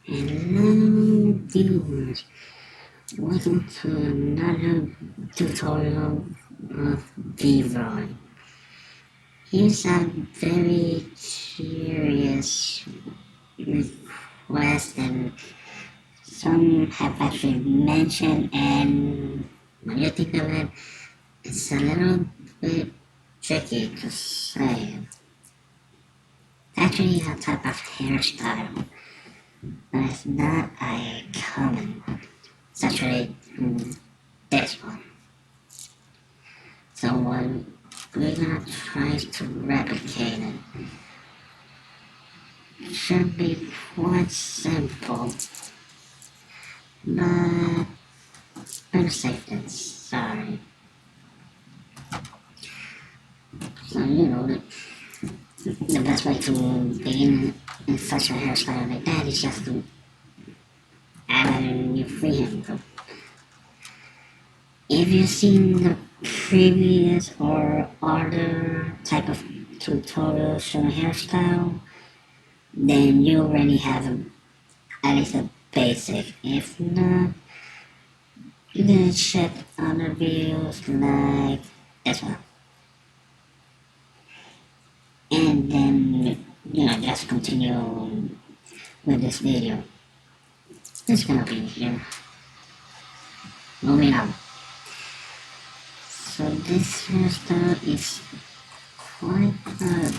Hello viewers, welcome to another tutorial of Vroid. Here's a very curious request and some have actually mentioned, and when you think of it, it's a little bit tricky to say. Actually a type of hairstyle, but it's not a common one. It's actually this one. So we're gonna try to replicate it. It should be quite simple, but better safe than sorry. So the best way to begin in such a hairstyle like that is just to add a new freehand group. If you've seen the previous or other type of tutorials showing hairstyle, then you already have at least a basic. If not, you can check other videos like this one. And then, just continue with this video. It's gonna be here. Moving on. So this hairstyle is quite good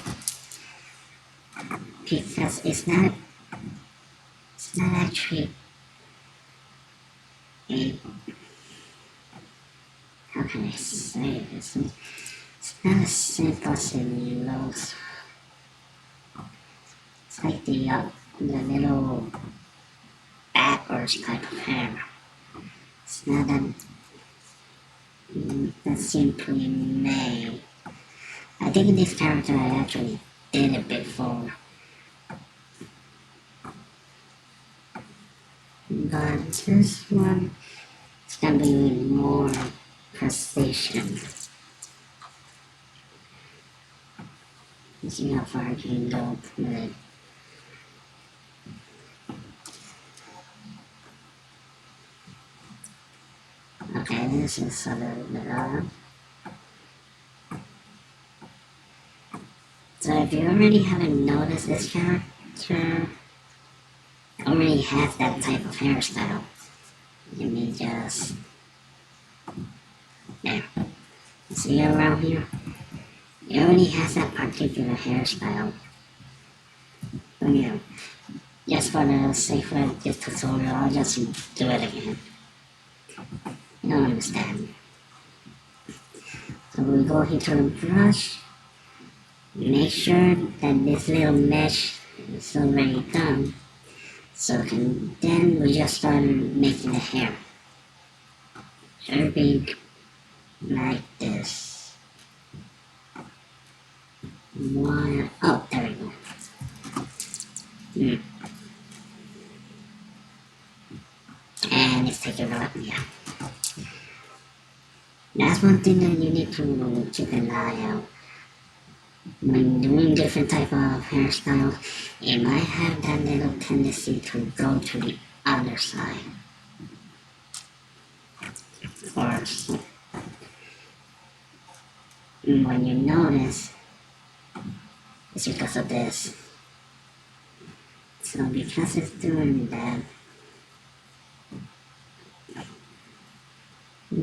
because it's not actually a, how can I say this? It's not as simple as it looks. It's like the little backwards type of hair. It's not that simply made. I think in this character I actually did it before. But this one, it's gonna be more precision. Let's see how far I can go with it. Okay, this is a little bit off. So if you already haven't noticed, this character already has that type of hairstyle. Let me just, there. See around here? It already has that particular hairstyle. But just for the sake of this tutorial, I'll just do it again. You don't understand. So we go here to the brush. Make sure that this little mesh is already done. So then we just start making the hair. Should be like this. Oh, there we go. And let's take it out, yeah. That's one thing that you need to keep an eye out. When doing different type of hairstyles, it might have that little tendency to go to the other side. Or when you notice, it's because of this. So because it's doing that,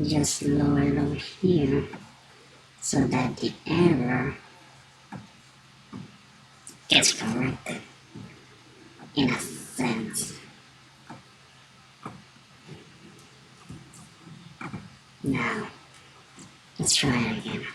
just lower it over here so that the error gets corrected in a sense. Now, let's try it again.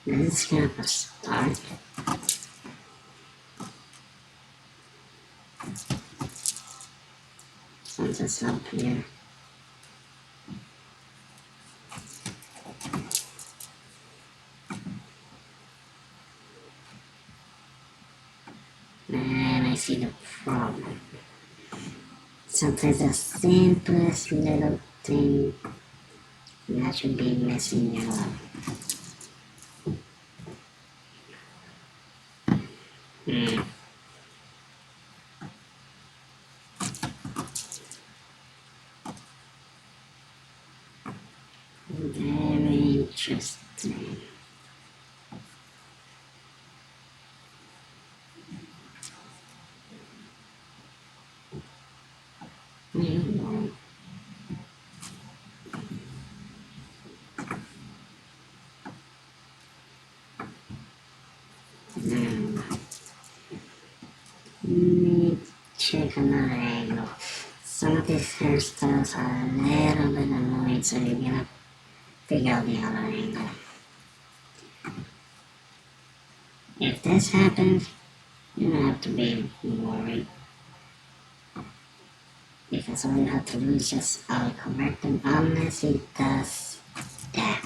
This is kind of a start. So this up here. And I see the problem. Sometimes the simplest little thing that should be messing you up. Very interesting. Let me check another angle. Some of these hairstyles are a little bit annoying, so you're gonna figure out the other angle. If this happens, you don't have to be worried, because all you have to do is just autocorrect it unless it does that.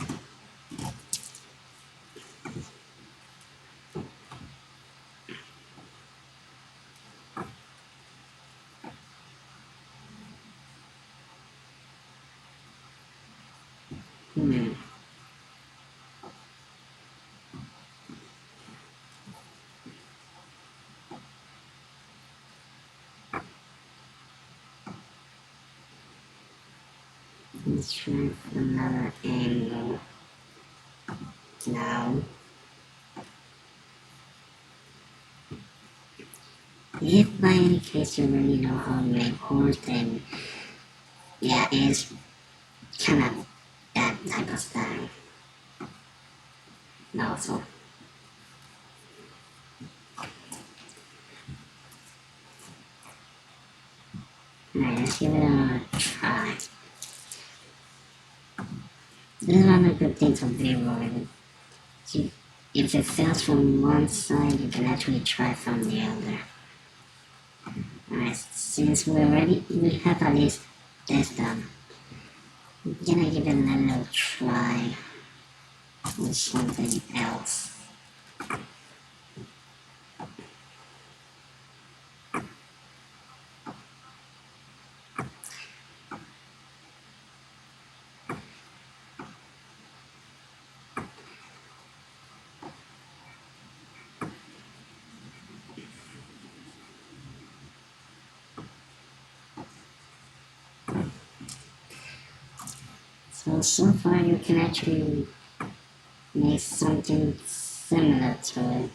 Let's try another angle. Now, if by any case you really know how to make horse, then yeah, it's kind of that type of style. Also, alright, let's give it a try. This is one of the good things of Vroid. If it fails from one side, you can actually try from the other. Alright, since we have at least this done, I'm gonna give it a little try with something else. So far you can actually make something similar to it,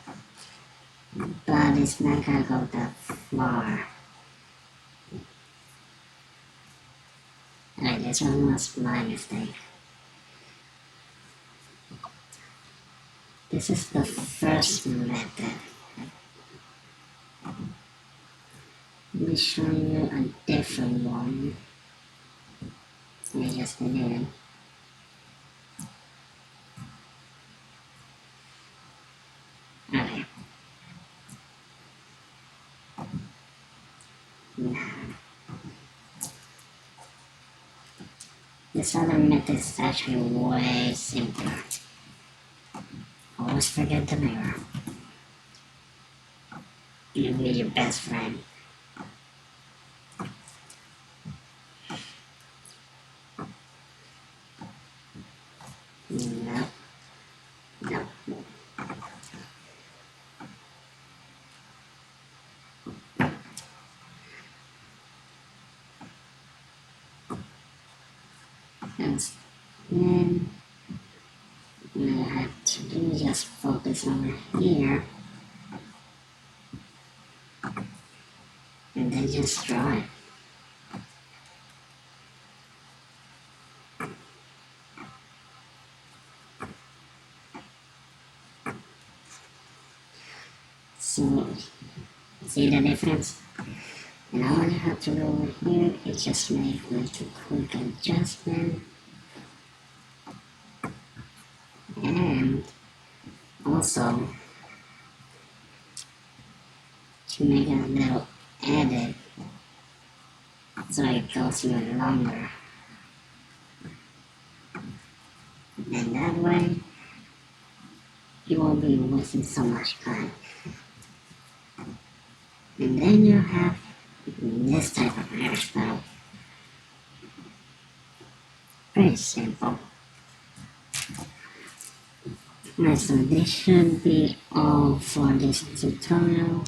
but it's not gonna go that far. Alright, this one was my mistake. This is the first method. Let me show you a different one. I just did it. Okay. Now, this other method is actually way simpler. Always forget the mirror. It'll be your best friend. No. No. And then what I have to do is just focus over here and then just draw it. So, see the difference? And all you have to do over here is just make a little quick adjustment. And also to make a little edit so it goes even longer. And that way you won't be wasting so much time. And then you have this type of hairstyle. Very simple. Right, so this should be all for this tutorial.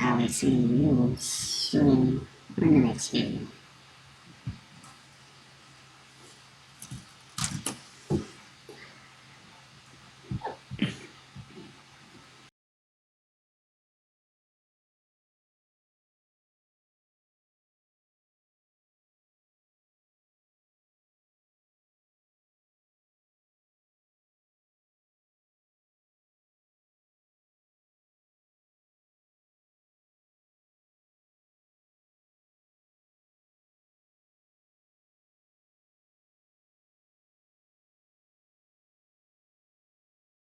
I will see you soon in the next video.